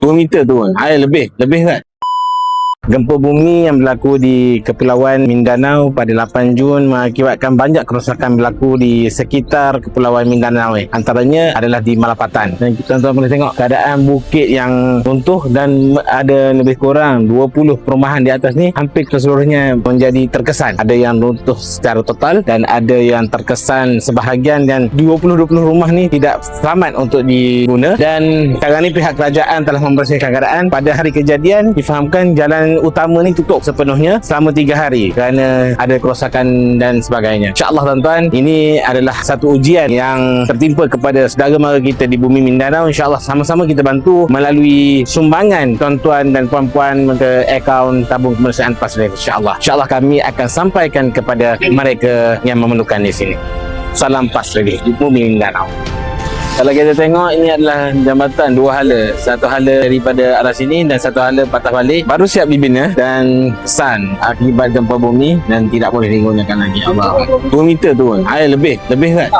2 meter turun. Air lebih kan? Gempa bumi yang berlaku di Kepulauan Mindanao pada 8 Jun mengakibatkan banyak kerosakan berlaku di sekitar Kepulauan Mindanao. Antaranya adalah di Malapatan. Dan tuan-tuan boleh tengok keadaan bukit yang runtuh dan ada lebih kurang 20 perumahan di atas ni hampir keseluruhnya menjadi terkesan. Ada yang runtuh secara total dan ada yang terkesan sebahagian, dan 20 rumah ni tidak selamat untuk diguna. Dan sekarang ni pihak kerajaan telah membersihkan keadaan. Pada hari kejadian difahamkan jalan utama ni tutup sepenuhnya selama 3 hari kerana ada kerosakan dan sebagainya. InsyaAllah tuan-tuan, ini adalah satu ujian yang tertimpa kepada saudara mara kita di bumi Mindanao. InsyaAllah sama-sama kita bantu melalui sumbangan tuan-tuan dan puan-puan ke akaun tabung kemanusiaan PAS Relief. InsyaAllah kami akan sampaikan kepada mereka yang memerlukan di sini. Salam PAS Relief di bumi Mindanao. Kalau kita tengok, ini adalah jambatan 2 hala. Satu hala daripada arah sini dan satu hala patah balik. Baru siap dibina dan kesan akibat gempa bumi dan tidak boleh digunakan lagi. Allah. 2 meter turun. Air lebih kan?